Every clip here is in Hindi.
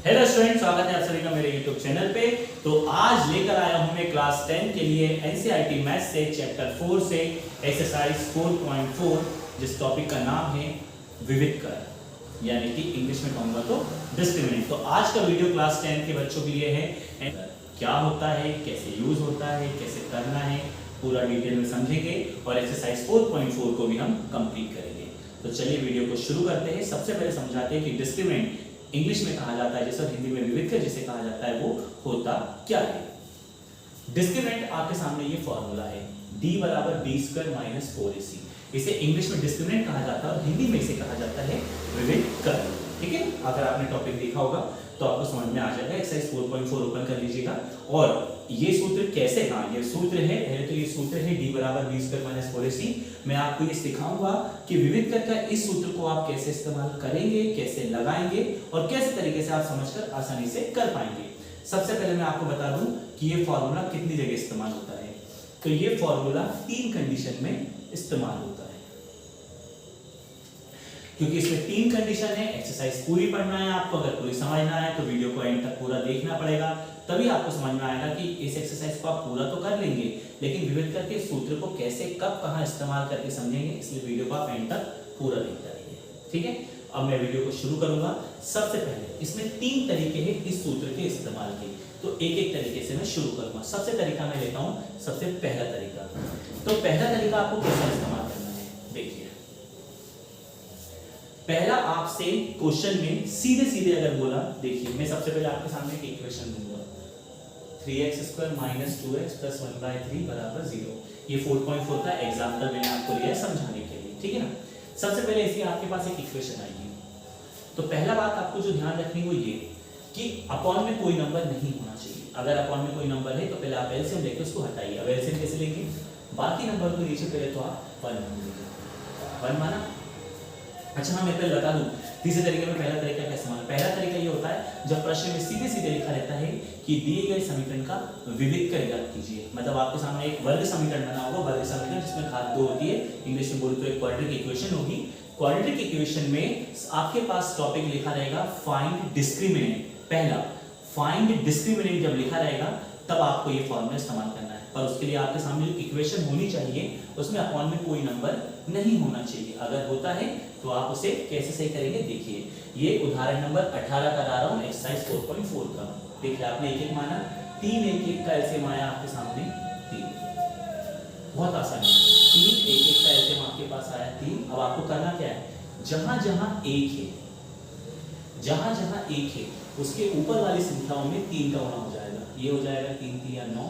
हेलो स्टूडेंट, स्वागत है आप सभी का मेरे YouTube चैनल पे। तो आज लेकर आया हूं मैं क्लास 10 के लिए एनसीईआरटी मैथ्स से चैप्टर 4 से एक्सरसाइज 4.4, जिस टॉपिक का नाम है विविध कर, यानी कि इंग्लिश में कहूंगा तो डिस्क्रिमिनेट। तो आज का वीडियो क्लास 10 के बच्चों के लिए है। क्या होता है, कैसे यूज होता है, कैसे करना है, पूरा डिटेल में समझेंगे और एक्सरसाइज 4.4 को भी हम कंप्लीट करेंगे। तो चलिए वीडियो को शुरू करते हैं। सबसे पहले समझाते हैं कि डिस्क्रिमिनेट इंग्लिश में कहा जाता है, जैसा हिंदी में विविध कर जिसे कहा जाता है, वो होता क्या है। डिस्क्रिमिनेंट आपके सामने ये फॉर्मूला है, d बराबर b स्क्वायर माइनस 4ac। इसे इंग्लिश में डिस्क्रिमिनेंट कहा जाता है और हिंदी में इसे कहा जाता है विविध कर। ठीक है, अगर आपने टॉपिक देखा होगा तो आपको समझ में आ जाएगा। एक्सरसाइज 4.4 ओपन कर लीजिएगा और ये सूत्र कैसे, ये सूत्र है, पहले तो ये सूत्र है d बराबर b स्क्वायर माइनस 4ac। मैं आपको ये सिखाऊंगा कि विविध कर का इस सूत्र को आप कैसे इस्तेमाल करेंगे, कैसे लगाएंगे और कैसे तरीके से आप समझकर आसानी से कर पाएंगे। सबसे पहले मैं आपको बता दूं कि ये फॉर्मूला कितनी जगह इस्तेमाल होता है। तो ये फॉर्मूला 3 कंडीशन में इस्तेमाल होता है, क्योंकि इसमें 3 कंडीशन है। एक्सरसाइज पूरी पढ़ना है आपको, अगर पूरी समझना है तो वीडियो को एंड तक पूरा देखना पड़ेगा, तभी आपको समझ में आएगा कि इस एक्सरसाइज को आप पूरा तो कर लेंगे, लेकिन विविध कर के सूत्र को कैसे कब कहां इस्तेमाल करके समझेंगे। इसलिए वीडियो को आप एंड तक पूरा देखते रहिए। ठीक है, अब मैं वीडियो को शुरू करूंगा। सबसे पहले इसमें 3 तरीके हैं इस सूत्र के इस्तेमाल के, तो एक एक तरीके से मैं शुरू करूंगा। सबसे तरीका मैं लेता हूं, सबसे पहला तरीका। तो पहला तरीका आपको कैसे इस्तेमाल करना है, देखिए। पहला आपसे क्वेश्चन में सीधे सीधे अगर बोला, देखिए मैं सबसे पहले आपके सामने एक इक्वेशन दूंगा, 3x square minus 2x plus 1/3 बराबर 0। ये 4.4 का एग्जाम्पल मैंने आपको लिया है समझाने के लिए, ठीक है ना। सबसे पहले इसकी आपके पास एक इक्वेशन आएगी, तो पहला बात आपको जो ध्यान रखनी वो ये कि अपॉन में कोई नंबर नहीं होना चाहिए। अगर अपॉन में कोई नंबर है तो पहले आप एलसीएम लेके उसको हटाइए। अब एलसीएम कैसे लेंगे, बाकी नंबर को नीचे पहले तो आप 1 मान लीजिए, 1 माना। अच्छा हाँ, मैं पहले बता दूं तीसरे तरीके में पहला तरीका कैसे माना। पहला तरीका ये होता है जब प्रश्न में सीधे सीधे लिखा रहता है कि दिए गए समीकरण का विविध कर ज्ञात कीजिए। मतलब आपके सामने एक वर्ग समीकरण बना होगा, वर्ग समीकरण जिसमें घात 2 होती है, इंग्लिश में बोले तो एक क्वाड्रेटिक इक्वेशन होगी। क्वाड्रेटिक इक्वेशन में आपके पास टॉपिक लिखा रहेगा फाइंड डिस्क्रिमिनेंट। पहला फाइंड डिस्क्रिमिनेंट जब लिखा रहेगा तब आपको ये फॉर्मूला इस्तेमाल करना है, पर उसके लिए आपके सामने जो इक्वेशन होनी चाहिए उसमें अपॉन में कोई नंबर नहीं होना चाहिए। अगर होता है तो आप उसे कैसे सही करेंगे, देखिए। ये उदाहरण नंबर 18 का ला रहा हूं, एक्सरसाइज 4.4 का। देखिए आपने एक एक माना, 3 एक एक का एलसीएम आया आपके सामने 3। बहुत आसान है, 3 एक एक का एलसीएम आपके पास आया 3। अब आपको करना क्या है, जहां जहां एक है, जहां जहां एक है उसके ऊपर वाली संख्याओं में 3 का गुणा हो जाएगा। ये हो जाएगा 3 3 या 9,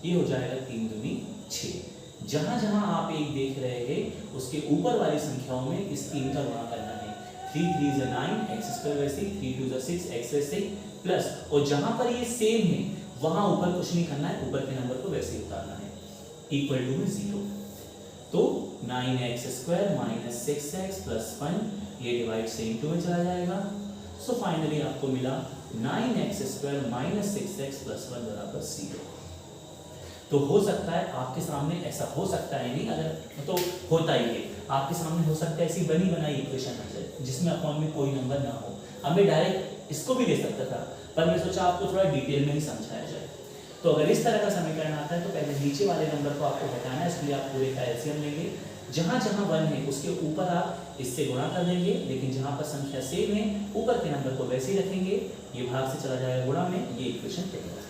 ये हो जाएगा 3 दूनी 6। जहां जहां आप एक देख रहे हैं उसके ऊपर वाली संख्याओं में इस 3 का गुणा करना है। 3 3 is 9, x स्क्वायर वैसे 3 2 is 6, x वैसे प्लस, और जहां पर ये सेम है वहां ऊपर कुछ नहीं करना है, ऊपर के नंबर को वैसे ही उतारना है, इक्वल टू में 0। तो 9x square minus 6x plus 1, ये डिवाइड से इनटू में चला जाएगा। सो फाइनली आपको मिला 9x square minus 6x plus 1 बराबर 0। तो हो सकता है आपके सामने, ऐसा हो सकता है नहीं, अगर तो होता ही है, आपके सामने हो सकता है ऐसी बनी बनाई इक्वेशन आ जाए जिसमें अपॉन में कोई नंबर ना हो। अब मैं डायरेक्ट इसको भी ले सकता था, पर मैं सोचा आपको थोड़ा डिटेल में ही समझाया जाए। तो अगर इस तरह का समीकरण आता है तो पहले नीचे वाले नंबर को आपको हटाना है, इसलिए आप पूरे का एलसीएम लेंगे। जहां जहां 1 है उसके ऊपर आप इससे गुणा कर देंगे, लेकिन जहां पर संख्या सेम है ऊपर के नंबर को वैसे ही रखेंगे, ये भाग से चला जाएगा गुणा में, ये इक्वेशन तैयार।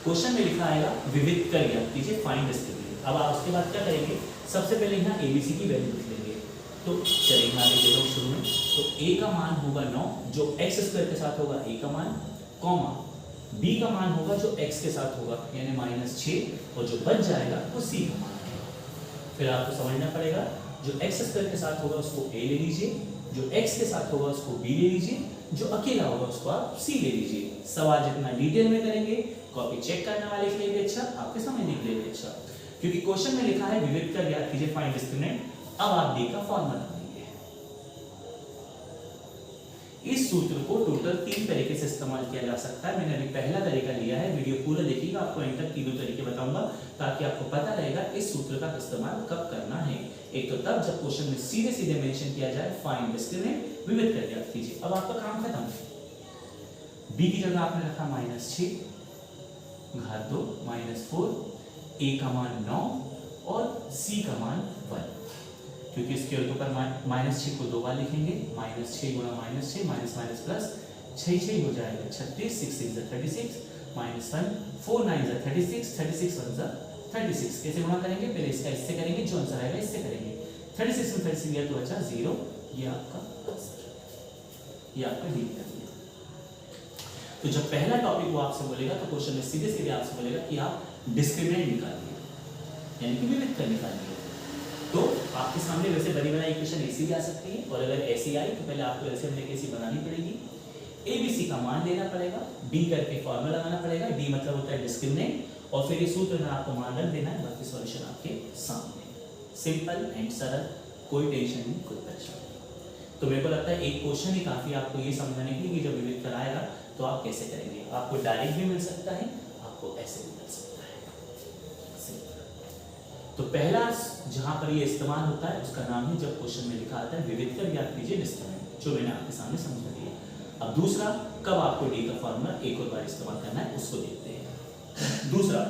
क्वेश्चन में लिखा आएगा विविध कर ज्ञात कीजिए, फाइंड डिस्क्रिमिनेंट। अब आप उसके बाद क्या करेंगे, सबसे पहले यहाँ एबीसी की वैल्यू लिख लेंगे। तो चलिए यहाँ लिख देता हूँ शुरू में। तो a का मान होगा 9, जो x स्क्वायर के साथ होगा a का मान, कॉमा b का मान होगा जो x के साथ होगा यानी -6, और जो बच जाएगा वो c का मान होगा। फिर आपको समझना पड़ेगा, जो x स्क्वायर के साथ होगा उसको a ले लीजिए, जो x के साथ होगा उसको b ले लीजिए, जो अकेला होगा उसको आप c ले लीजिए। सवाल जितना डिटेल में करेंगे, कॉपी चेक करने वाले के लिए भी अच्छा, आपके समझने के लिए भी अच्छा, क्योंकि क्वेश्चन में लिखा है विविध कर ज्ञात कीजिए, फाइंड डिस्क्रिमिनेंट। अब आप d का फॉर्मूला बनाएंगे। इस सूत्र को टोटल 3 तरीके से इस्तेमाल किया जा सकता है। मैंने अभी पहला तरीका लिया है, वीडियो पूरा देखिएगा, आपको एंड तक तीनों तरीके बताऊंगा ताकि आपको पता रहेगा इस सूत्र का इस्तेमाल कब करना है। एक तो तब जब क्वेश्चन में सीधे सीधे मेंशन किया जाए फाइंड डिस्क्रिमिनेंट, विविध कर याद कीजिए। अब आपका काम खत्म। b की जगह आपने रखा -6 घात 2 -4, a का मान 9 और c का मान 1, क्योंकि इसके ऊपर -6 को 2 बार लिखेंगे, -6 गुणा -6 माइनस माइनस प्लस 6 6 हो जाएगा 36, 6 6 जा 36, -1 4 9 जा 36, 36 1 जा 36। कैसे गुणा करेंगे? पहले इसका इससे करेंगे, जो आंसर आएगा इससे करेंगे। 36 में 36 गया तो बचा 0। ये आपका आंसर, ये आपका डी कर दिया। तो जब पहला टॉपिक वो आपसे बोलेगा तो क्वेश्चन में सीधे सीधे आपसे बोलेगा कि आप डिस्क्रिमिनेंट निकालिए, यानी कि विविध कर निकालिए। तो आपके सामने वैसे बड़ी बड़ा इक्वेशन ऐसी भी आ सकती है, और अगर ऐसी आई तो पहले आपको ऐसे हमने कैसी बनानी पड़ेगी, ए बी सी का मान लेना पड़ेगा, डी करके फॉर्मूला लगाना पड़ेगा, डी मतलब होता है डिस्क्रिमिनेंट, और फिर ये सूत्र में आपको मान रख देना है, बाकी सॉल्यूशन आपके सामने। सिंपल एंड सरल, कोई टेंशन नहीं, कोई परेशानी नहीं। तो मेरे को लगता है एक क्वेश्चन ही काफी आपको ये समझाने के लिए कि जब विविध कराएगा तो आप कैसे करेंगे। आपको डायरेक्ट भी मिल सकता है, आपको ऐसे भी मिल सकता है। तो पहला जहां पर ये इस्तेमाल होता है उसका नाम है, जब क्वेश्चन में लिखा आता है विविध कर याद कीजिए डिस्क्रिमिनेंट, जो मैंने आपके सामने समझा दिया। अब दूसरा, कब आपको डी का फॉर्मूला एक और बार इस्तेमाल करना है उसको देखते हैं। दूसरा,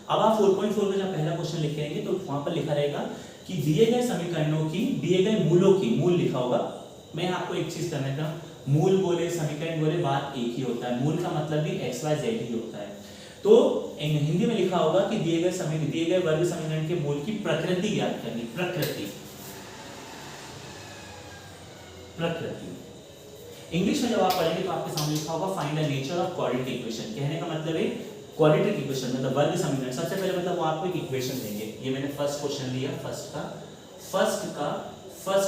अब आप 4.4 में जब पहला क्वेश्चन लिखेंगे तो वहां पर लिखा रहेगा कि दिए गए समीकरणों की, दिए गए मूलों की, मूल लिखा होगा। मैं आपको एक चीज करना था, मूल बोले समीकरण बोले बात एक ही होता है, मूल का मतलब भी एक्स वाई जेड ही होता है। तो हिंदी में लिखा होगा कि दिए गए वर्ग समीकरण के मूल की प्रकृति ज्ञात करनी, प्रकृति। इंग्लिश में जब आप पढ़ेंगे तो आपके सामने लिखा होगा find the nature of quadratic equation. कहने का मतलब है क्वाड्रेटिक इक्वेशन मतलब वर्ग समीकरण। सबसे पहले मतलब वो आपको एक इक्वेशन देंगे। ये मैंने फर्स्ट क्वेश्चन लिया, फर्स्ट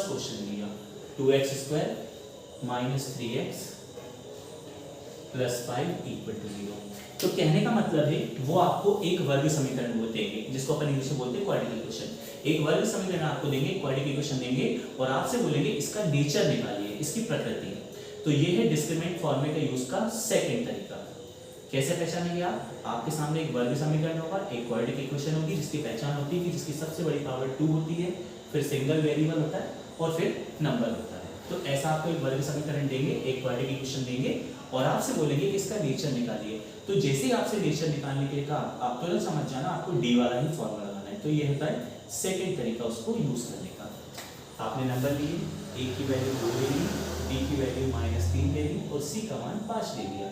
क्वेश्चन लिया 2x² - 3x + 5 = 0। तो कहने का मतलब है वो आपको एक वर्ग समीकरण देंगे, जिसको अपन इंग्लिश में बोलते हैं क्वाड्रेटिक इक्वेशन। एक वर्ग समीकरण आपको देंगे, क्वाड्रेटिक इक्वेशन देंगे, और आपसे बोलेंगे इसका नेचर निकालिए, इसकी प्रकृति। तो ये है डिस्क्रिमिनेंट फॉर्मूले का यूज का सेकंड तरीका। कैसे पहचानेंगे आप? आपके सामने एक वर्ग समीकरण होगा, एक क्वाड्रेटिक इक्वेशन होगी, जिसकी पहचान होती है कि जिसकी सबसे बड़ी पावर 2 होती है, फिर सिंगल वेरिएबल होता है और फिर नंबर होता है। तो ऐसा आपको एक वर्ग समीकरण देंगे, एक क्वाड्रेटिक इक्वेशन देंगे, और आपसे बोलेंगे कि इसका नेचर निकालिए। तो जैसे ही आपसे नेचर निकालने के लिए कहा, आप तुरंत समझ जाना आपको डी वाला ही फॉर्मूला लगाना है। तो ये होता है सेकंड तरीका उसको यूज करने का। आपने नंबर लिए, ए की वैल्यू 2 ले ली, बी की वैल्यू -3 ले ली, और सी का मान 5 ले लिया।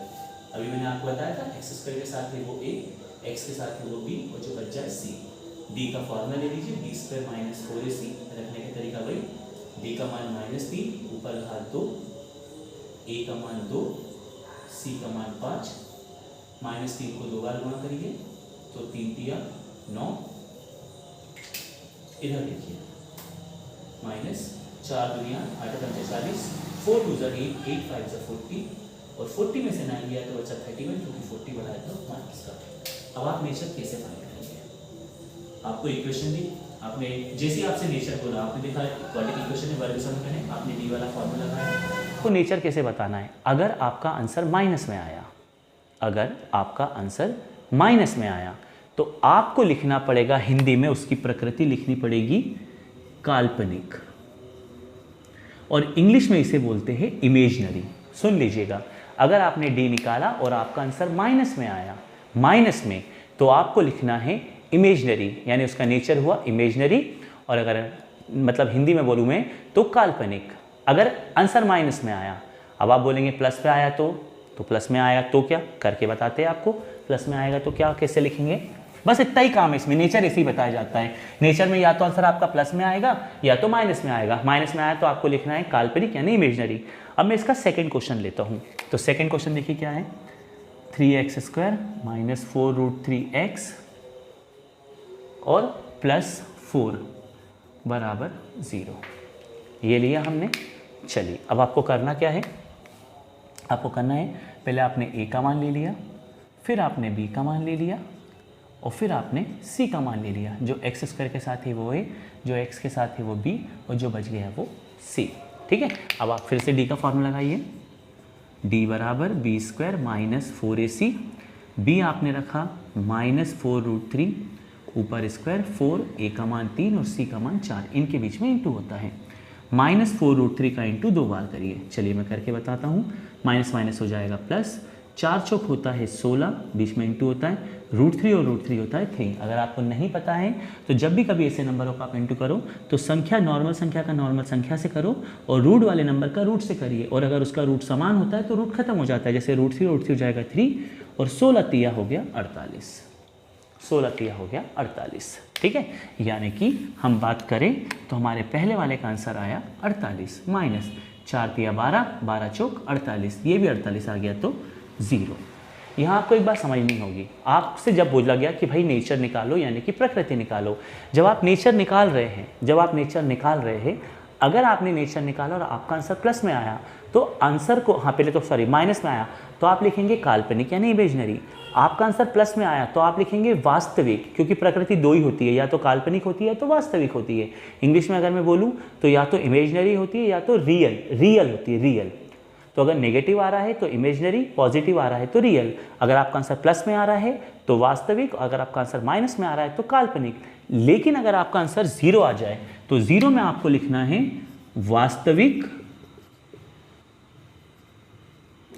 अभी मैंने आपको बताया था x² के साथ है वो a, x के साथ है वो b, और जो बच जाए c। d का फॉर्मूला ले लीजिए, d² - 4ac। रखने का तरीका वही, d का मान -3, ऊपर घात 2, a का मान 2, c का मान 5, -3 को 2 बार गुणा करिए तो 3 × 9। इधर देखिए -4 × 8 = 40, 4 × 2 = 8, 8 × 5 = 40, और 40 में से 9 गया तो बचा 31, क्योंकि 40 बढ़ाया तो माइनस का। अब आप नेचर कैसे फाइंड करेंगे? आपको इक्वेशन दी, आपने जैसे आपसे नेचर बोला, आपने देखा क्वाड्रेटिक इक्वेशन है, वर्ग समीकरण है, आपने डी वाला फॉर्मूला लगाया। तो नेचर कैसे बताना है? अगर आपका आंसर माइनस में आया, अगर आपका आंसर माइनस में आया तो आपको लिखना पड़ेगा, हिंदी में उसकी प्रकृति लिखनी पड़ेगी काल्पनिक, और इंग्लिश में इसे बोलते हैं इमेजिनरी। सुन लीजिएगा, अगर आपने डी निकाला और आपका आंसर माइनस में आया, माइनस में, तो आपको लिखना है इमेजिनरी, यानी उसका नेचर हुआ इमेजिनरी, और अगर मतलब हिंदी में बोलूँ मैं तो काल्पनिक। अगर आंसर माइनस में आया, अब आप बोलेंगे प्लस पे आया तो प्लस में आया तो क्या करके बताते हैं आपको, प्लस में आएगा तो क्या कैसे लिखेंगे। बस इतना ही काम है इसमें, नेचर ऐसे ही बताया जाता है। नेचर में या तो आंसर आपका प्लस में आएगा या तो माइनस में आएगा। माइनस में आया तो आपको लिखना है काल्पनिक यानी इमेजिनरी। अब मैं इसका सेकंड क्वेश्चन लेता हूँ। तो सेकंड क्वेश्चन देखिए क्या है, 3x² - 4√3x और +4 = 0। ये लिया हमने। चलिए अब आपको करना क्या है, आपको करना है पहले आपने a का मान ले लिया, फिर आपने b का मान ले लिया, और फिर आपने c का मान ले लिया। जो x² के साथ है वो a, जो x के साथ है वो b, और जो बच गया है वो c। ठीक है, अब आप फिर से d का फॉर्मूला लगाइए। डी बराबर B square minus 4ac, B आपने रखा -4√3, ऊपर स्क्वायर 4, a का मान 3 और c का मान 4, इनके बीच में इंटू होता है। -4√3 का इंटू 2 बार करिए। चलिए मैं करके बताता हूँ। माइनस माइनस हो जाएगा प्लस, 4 चौक होता है 16, बीच में इंटू होता है, √3 और √3 होता है 3। अगर आपको नहीं पता है तो जब भी कभी ऐसे नंबरों का आप इंटू करो तो संख्या नॉर्मल संख्या का नॉर्मल संख्या से करो और रूट वाले नंबर का रूट से करिए, और अगर उसका रूट समान होता है तो रूट खत्म हो जाता है। जैसे √3 हो जाएगा 3 और 16 तिया हो गया 48, 16 तिया हो गया 48। ठीक है, यानी कि हम बात करें तो हमारे पहले वाले का आंसर आया 48 माइनस 4 तिया 12, 12 चौक 48, ये भी 48 आ गया तो 0। यहाँ आपको एक बात समझनी होगी, आपसे जब बोला गया कि भाई नेचर निकालो यानी कि प्रकृति निकालो, जब आप नेचर निकाल रहे हैं, अगर आपने नेचर निकाला और आपका आंसर प्लस में आया तो आंसर को, हाँ पहले तो सॉरी माइनस में आया तो आप लिखेंगे काल्पनिक यानी इमेजिनरी। आपका आंसर प्लस में आया तो आप लिखेंगे वास्तविक, क्योंकि प्रकृति दो ही होती है, या तो काल्पनिक होती है या तो वास्तविक होती है। इंग्लिश में अगर मैं बोलूँ तो या तो इमेजिनरी होती है या तो रियल होती है, रियल। तो अगर नेगेटिव आ रहा है तो इमेजिनरी, पॉजिटिव आ रहा है तो रियल। अगर आपका आंसर प्लस में आ रहा है तो वास्तविक, अगर आपका आंसर माइनस में आ रहा है तो काल्पनिक। लेकिन अगर आपका आंसर 0 आ जाए तो 0 में आपको लिखना है वास्तविक,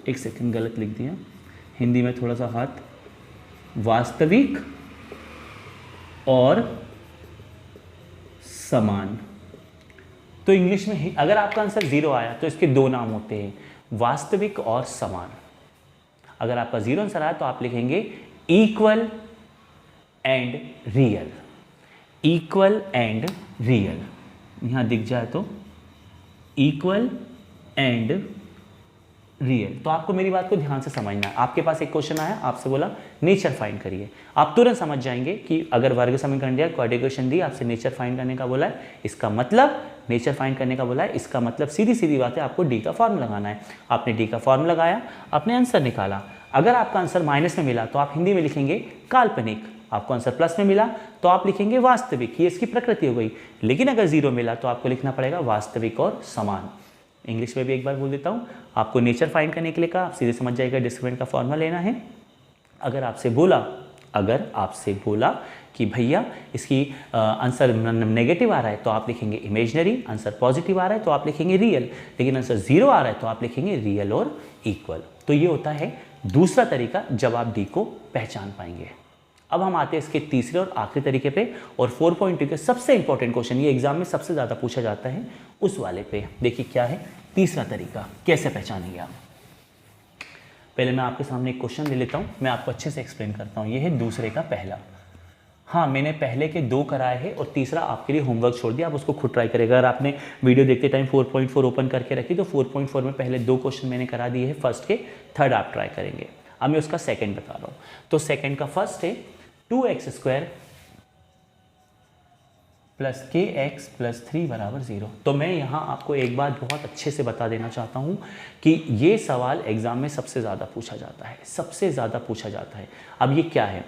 एक सेकंड गलत लिख दिया, हिंदी में थोड़ा सा हाथ, वास्तविक और समान। तो इंग्लिश में अगर आपका आंसर 0 आया तो इसके दो नाम होते हैं, वास्तविक और समान। अगर आपका 0 आंसर आया तो आप लिखेंगे equal and real, equal and real. यहां दिख जाए तो इक्वल एंड रियल। तो आपको मेरी बात को ध्यान से समझना है। आपके पास एक क्वेश्चन आया, आपसे बोला नेचर फाइंड करिए, आप तुरंत समझ जाएंगे कि अगर वर्ग समीकरण दिया, क्वाड्रेटिक दी, आपसे नेचर फाइंड करने का बोला है, इसका मतलब नेचर फाइंड करने का बोला है, इसका मतलब सीधी सीधी बात है, आपको डी का फॉर्मूला लगाना है। आपने डी का फॉर्मूला लगाया, आपने आंसर निकाला। अगर आपका आंसर माइनस में मिला तो आप हिंदी में लिखेंगे काल्पनिक, आपको आंसर प्लस में मिला तो आप लिखेंगे वास्तविक, ये इसकी प्रकृति हो गई। लेकिन अगर 0 मिला तो आपको लिखना पड़ेगा वास्तविक और समान। इंग्लिश में भी एक बार बोल देता हूँ, आपको नेचर फाइंड करने के लिए कहा, आप सीधे समझ जाएगा डिस्क्रिमिनेंट का फॉर्मूला लेना है। अगर आपसे बोला कि भैया इसकी आंसर नेगेटिव आ रहा है तो आप लिखेंगे इमेजिनरी, आंसर पॉजिटिव आ रहा है तो आप लिखेंगे रियल, लेकिन आंसर 0 आ रहा है तो आप लिखेंगे रियल और इक्वल। तो ये होता है दूसरा तरीका जब आप डी को पहचान पाएंगे। अब हम आते हैं इसके तीसरे और आखिरी तरीके पे, और 4.2 के सबसे इंपॉर्टेंट क्वेश्चन, ये एग्जाम में सबसे ज़्यादा पूछा जाता है, उस वाले पे देखिए क्या है तीसरा तरीका, कैसे पहचानेंगे आप। पहले मैं आपके सामने एक क्वेश्चन ले लेता हूँ, मैं आपको अच्छे से एक्सप्लेन करता हूँ। ये है दूसरे का पहला। हाँ, मैंने पहले के 2 कराए हैं और तीसरा आपके लिए होमवर्क छोड़ दिया, आप उसको खुद ट्राई करेगा। अगर आपने वीडियो देखते टाइम 4.4 ओपन करके रखी तो 4.4 में पहले 2 क्वेश्चन मैंने करा दिए हैं फर्स्ट के, थर्ड आप ट्राई करेंगे। अब मैं उसका सेकंड बता रहा हूँ। तो सेकंड का फर्स्ट है 2x² प्लस kx प्लस 3 बराबर 0। तो मैं यहाँ आपको एक बात बहुत अच्छे से बता देना चाहता हूँ कि ये सवाल एग्जाम में सबसे ज़्यादा पूछा जाता है, सबसे ज़्यादा पूछा जाता है। अब ये क्या है,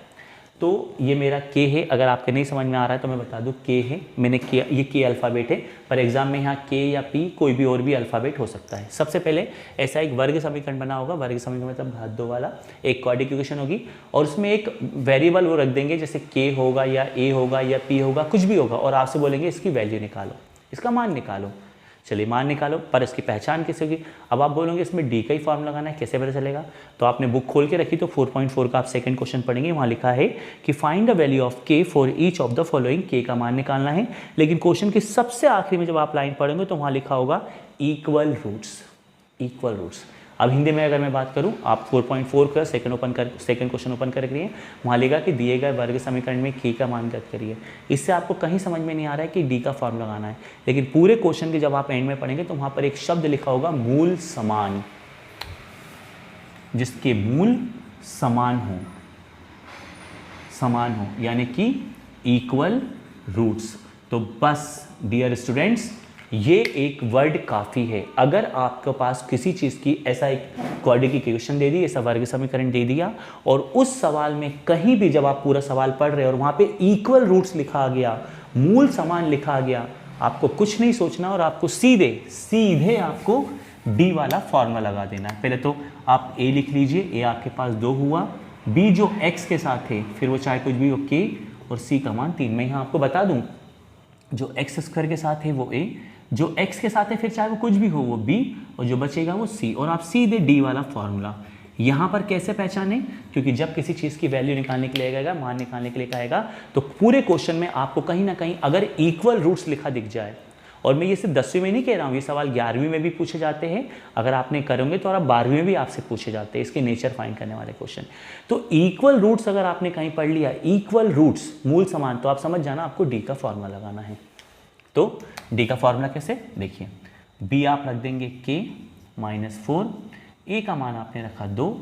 तो ये मेरा k है, अगर आपके नहीं समझ में आ रहा है तो मैं बता दूँ k है, मैंने k, ये k अल्फ़ाबेट है, पर एग्जाम में यहाँ k या p कोई भी और भी अल्फ़ाबेट हो सकता है। सबसे पहले ऐसा एक वर्ग समीकरण बना होगा, वर्ग समीकरण मतलब घात 2 वाला, एक क्वाड्रेटिक इक्वेशन होगी और उसमें एक वेरिएबल वो रख देंगे, जैसे k होगा या a होगा या p होगा, कुछ भी होगा, और आपसे बोलेंगे इसकी वैल्यू निकालो, इसका मान निकालो। चलिए मान निकालो, पर इसकी पहचान कैसे होगी। अब आप बोलोगे इसमें डी का ही फॉर्म लगाना है, कैसे पता चलेगा। तो आपने बुक खोल के रखी तो 4.4 का आप सेकंड क्वेश्चन पढ़ेंगे, वहाँ लिखा है कि फाइंड द वैल्यू ऑफ के for each of the following, के का मान निकालना है। लेकिन क्वेश्चन के सबसे आखिरी में जब आप लाइन पढ़ेंगे तो वहाँ लिखा होगा इक्वल रूट्स, इक्वल रूट्स। अब हिंदी में अगर मैं बात करूं, आप 4.4 का सेकंड क्वेश्चन ओपन कर करिए, वहाँ लिखा कि दिए गए वर्ग समीकरण में k का मान ज्ञात करिए। इससे आपको कहीं समझ में नहीं आ रहा है कि d का फॉर्म लगाना है, लेकिन पूरे क्वेश्चन के जब आप एंड में पढ़ेंगे तो वहाँ पर एक शब्द लिखा होगा मूल समान, जिसके मूल समान हो, यानी कि इक्वल रूट्स। तो बस डियर स्टूडेंट्स, ये एक वर्ड काफ़ी है। अगर आपके पास किसी चीज़ की ऐसा एक क्वाड्रेटिक इक्वेशन दे दी, ऐसा वर्ग समीकरण दे दिया, और उस सवाल में कहीं भी जब आप पूरा सवाल पढ़ रहे हो और वहाँ पे इक्वल रूट्स लिखा गया, मूल समान लिखा गया, आपको कुछ नहीं सोचना और आपको सीधे आपको डी वाला फॉर्मूला लगा देना है। पहले तो आप ए लिख लीजिए, ए आपके पास 2 हुआ, बी जो एक्स के साथ है फिर वो चाहे कुछ भी हो के, और सी का मान 3। मैं यहाँ आपको बता दूँ जो एक्स स्क्वायर के साथ है वो ए, जो एक्स के साथ है फिर चाहे वो कुछ भी हो वो बी, और जो बचेगा वो सी, और आप सीधे डी वाला फॉर्मूला। यहाँ पर कैसे पहचाने, क्योंकि जब किसी चीज़ की वैल्यू निकालने के लिए आएगा, मान निकालने के लिए कहेगा, तो पूरे क्वेश्चन में आपको कहीं ना कहीं अगर इक्वल रूट्स लिखा दिख जाए, और मैं ये सिर्फ 10वीं में नहीं कह रहा हूँ, ये सवाल 11वीं में भी पूछे जाते हैं, अगर आपने करोगे तो आप 12वीं में भी आपसे पूछे जाते हैं इसके नेचर फाइंड करने वाले क्वेश्चन। तो इक्वल रूट्स अगर आपने कहीं पढ़ लिया, इक्वल रूट्स मूल समान, तो आप समझ जाना आपको डी का फॉर्मूला लगाना है। तो डी का फॉर्मूला कैसे, देखिए बी आप रख देंगे के -4, ए का मान आपने रखा 2,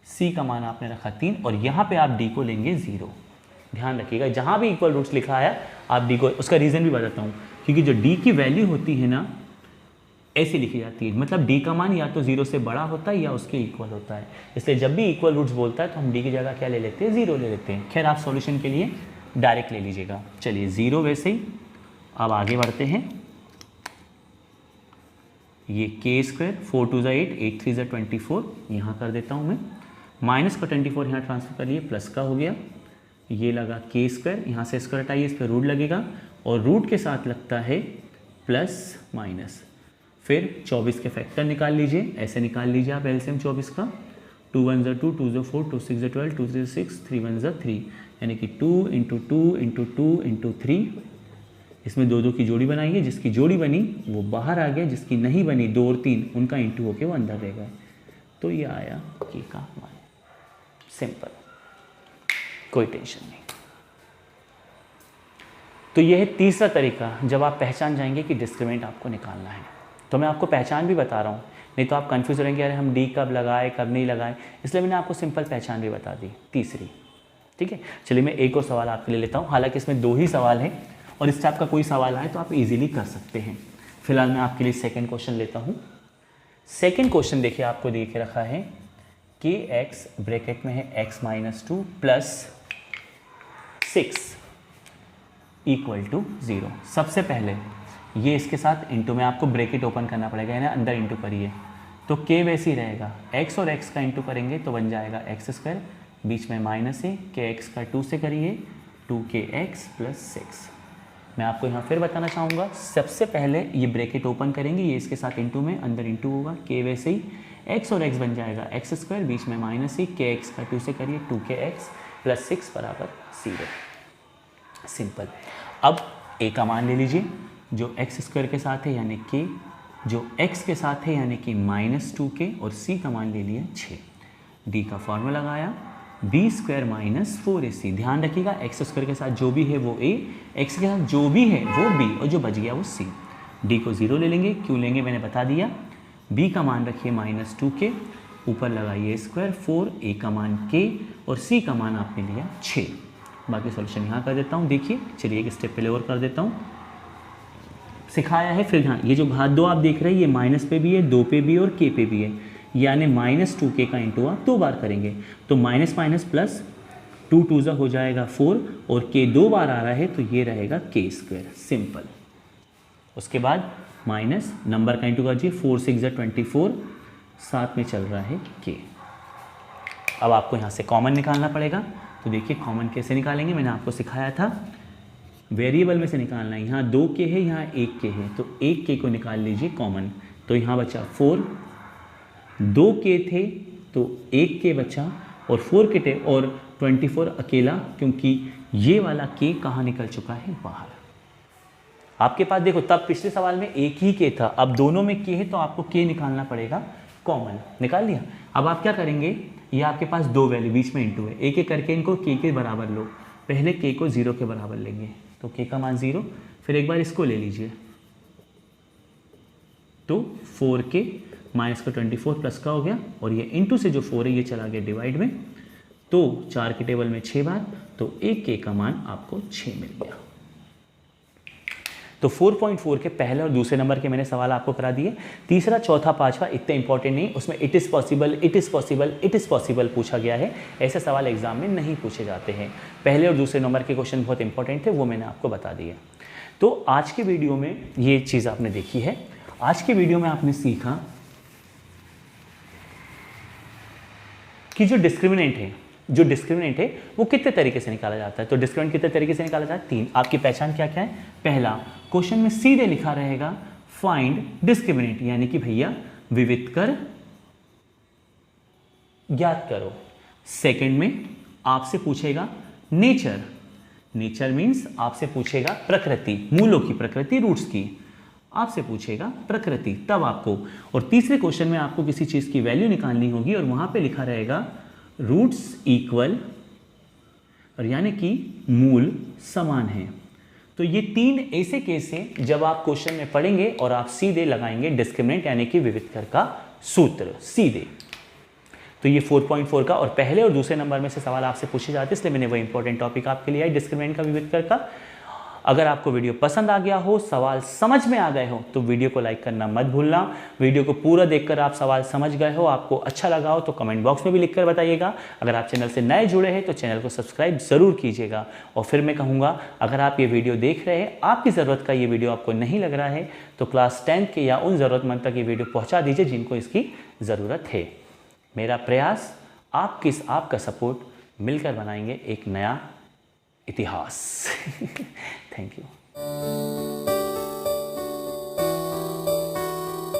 सी का मान आपने रखा 3, और यहाँ पे आप डी को लेंगे 0। ध्यान रखिएगा जहाँ भी इक्वल रूट्स लिखा है आप डी को, उसका रीज़न भी बताता हूँ, क्योंकि जो डी की वैल्यू होती है ना ऐसे लिखी जाती है, मतलब डी का मान या तो 0 से बड़ा होता है या उसके इक्वल होता है, इसलिए जब भी इक्वल रूट्स बोलता है तो हम डी की जगह क्या ले लेते हैं, 0 ले लेते हैं। खैर आप सॉल्यूशन के लिए डायरेक्ट ले लीजिएगा। चलिए 0 वैसे ही, अब आगे बढ़ते हैं। ये के स्क्वायर 4 2 ज़ा 8, 8 3 ज़ा 24, यहाँ कर देता हूँ मैं, माइनस का 24 यहाँ ट्रांसफर कर लिए, प्लस का हो गया, ये लगा के स्क्वायर, यहाँ से स्क्वायर हटाइए, इस पर रूट लगेगा, और रूट के साथ लगता है प्लस माइनस। फिर 24 के फैक्टर निकाल लीजिए, ऐसे निकाल लीजिए आप एलसीएम 24 का, 2 1 ज़ा 2, 2 ज़ा 4, 2 6 ज़ा 12, 2 3 ज़ा 6, 3 1 ज़ा 3, यानी कि 2 × 2 × 2 × 3, इसमें 2 2 की जोड़ी बनाइए, जिसकी जोड़ी बनी वो बाहर आ गया, जिसकी नहीं बनी 2 और 3 उनका इंटू होके वो अंदर रह गए, तो ये आया के का मान। सिंपल, कोई टेंशन नहीं। तो यह है तीसरा तरीका, जब आप पहचान जाएंगे कि डिस्क्रिमिनेंट आपको निकालना है। तो मैं आपको पहचान भी बता रहा हूँ, नहीं तो आप कंफ्यूज रहेंगे अरे हम डी कब लगाए कब नहीं लगाए, इसलिए मैंने आपको सिंपल पहचान भी बता दी तीसरी। ठीक है, चलिए मैं एक और सवाल आपके लिए लेता हूँ, हालांकि इसमें 2 ही सवाल हैं, और इस टाइप का कोई सवाल आए तो आप इजीली कर सकते हैं। फिलहाल मैं आपके लिए सेकंड क्वेश्चन लेता हूँ। सेकंड क्वेश्चन देखिए आपको दे के रखा है कि एक्स ब्रैकेट में है x - 2 + 6 = 0। सबसे पहले ये इसके साथ इंटू में आपको ब्रैकेट ओपन करना पड़ेगा, यानी अंदर इंटू करिए, तो k वैसे ही रहेगा, x और x का इंटू करेंगे तो बन जाएगा x², बीच में माइनस है, kx का 2 से करिए 2kx + 6। मैं आपको यहाँ फिर बताना चाहूँगा, सबसे पहले ये ब्रैकेट ओपन करेंगे, ये इसके साथ इंटू में, अंदर इंटू होगा, k वैसे ही, x और x बन जाएगा x², बीच में माइनस ही, kx का 2 से करिए 2kx + 6 = 0। सिंपल। अब a का मान ले लीजिए, जो x² के साथ है यानी k, जो x के साथ है यानी कि -2k, और c का मान ले लिया 6। d का फॉर्मूला लगाया, b² - 4ac। ध्यान रखिएगा x² के साथ जो भी है वो a, x के साथ जो भी है वो b, और जो बच गया वो c। d को 0 ले लेंगे, क्यों लेंगे मैंने बता दिया। b का मान रखिए -2k, ऊपर लगाइए स्क्वायर 4, a का मान k, और c का मान आपने लिया 6। बाकी सॉल्यूशन यहाँ कर देता हूँ। देखिए चलिए एक स्टेप पहले और कर देता हूँ, सिखाया है फिर ध्यान। ये जो घात 2 आप देख रहे हैं ये माइनस पे भी है, 2 पे भी और k पे भी है, यानी -2k का इंटू आप 2 बार करेंगे, तो माइनस माइनस प्लस 2 2 ज़ा हो जाएगा 4, और k 2 बार आ रहा है तो ये रहेगा k²। सिंपल। उसके बाद माइनस नंबर का इंटू कीजिए, 4 6 ज़ा 24, साथ में चल रहा है k। अब आपको यहाँ से कॉमन निकालना पड़ेगा, तो देखिए कॉमन कैसे निकालेंगे, मैंने आपको सिखाया था, वेरिएबल में से निकालना है। यहाँ 2k है, यहाँ 1k है, तो 1k को निकाल लीजिए कॉमन, तो यहाँ बचा 4, 2k थे तो 1k बचा, और 4k थे, और 24 अकेला, क्योंकि ये वाला k कहाँ निकल चुका है, बाहर। आपके पास देखो तब पिछले सवाल में एक ही k था, अब दोनों में k है तो आपको k निकालना पड़ेगा कॉमन। निकाल लिया। अब आप क्या करेंगे, ये आपके पास 2 वैल्यू बीच में इंटू है, एक एक करके इनको k के बराबर लो। पहले k को 0 के बराबर लेंगे, तो k का मान 0, फिर एक बार इसको ले लीजिए, तो 4k माइनस का 24 प्लस का हो गया, और ये इंटू से जो 4 है ये चला गया डिवाइड में, तो 4 के टेबल में 6 बार, तो 1k का मान आपको 6 मिल गया। तो 4.4 के पहले और दूसरे नंबर के मैंने सवाल आपको करा दिए। तीसरा, चौथा, पांचवा इतने इंपॉर्टेंट नहीं, उसमें it is possible, it is possible, it is possible पूछा गया है। ऐसे सवाल एग्जाम में नहीं पूछे जाते हैं। पहले और दूसरे नंबर के क्वेश्चन बहुत इंपॉर्टेंट थे, वो मैंने आपको बता दिया। तो आज की वीडियो में ये चीज़ आपने देखी है। आज की वीडियो में आपने सीखा कि जो डिस्क्रिमिनेंट है वो कितने तरीके से निकाला जाता है। तो डिस्क्रिमिनेंट कितने तरीके से निकाला जाता है? 3। आपकी पहचान क्या क्या है? पहला, क्वेश्चन में सीधे लिखा रहेगा फाइंड डिस्क्रिमिनेंट, यानी कि भैया विविध कर ज्ञात करो। सेकंड में आपसे पूछेगा नेचर मीन्स आपसे पूछेगा प्रकृति, मूलों की प्रकृति, रूट्स की आपसे पूछेगा प्रकृति, तब आपको। और तीसरे क्वेश्चन में आपको किसी चीज की वैल्यू निकालनी होगी और वहां पे लिखा रहेगा रूट्स इक्वल, और यानी कि मूल समान है। तो ये 3 ऐसे केस हैं जब आप क्वेश्चन में पढ़ेंगे और आप सीधे लगाएंगे डिस्क्रिमिनेंट यानी कि विविध कर का सूत्र सीधे। तो ये 4.4 का और पहले और दूसरे नंबर में से सवाल आपसे पूछे जाते हैं, इसलिए मैंने वो इंपॉर्टेंट टॉपिक आपके लिए है डिस्क्रिमिनेंट का, विविध कर का। अगर आपको वीडियो पसंद आ गया हो, सवाल समझ में आ गए हो, तो वीडियो को लाइक करना मत भूलना। वीडियो को पूरा देखकर आप सवाल समझ गए हो, आपको अच्छा लगा हो तो कमेंट बॉक्स में भी लिखकर बताइएगा। अगर आप चैनल से नए जुड़े हैं तो चैनल को सब्सक्राइब जरूर कीजिएगा। और फिर मैं कहूँगा, अगर आप ये वीडियो देख रहे हैं, आपकी ज़रूरत का ये वीडियो आपको नहीं लग रहा है, तो क्लास 10 के या उन ज़रूरतमंद तक ये वीडियो पहुँचा दीजिए जिनको इसकी ज़रूरत है। मेरा प्रयास, आपका सपोर्ट, मिलकर बनाएंगे एक नया इतिहास। Thank you.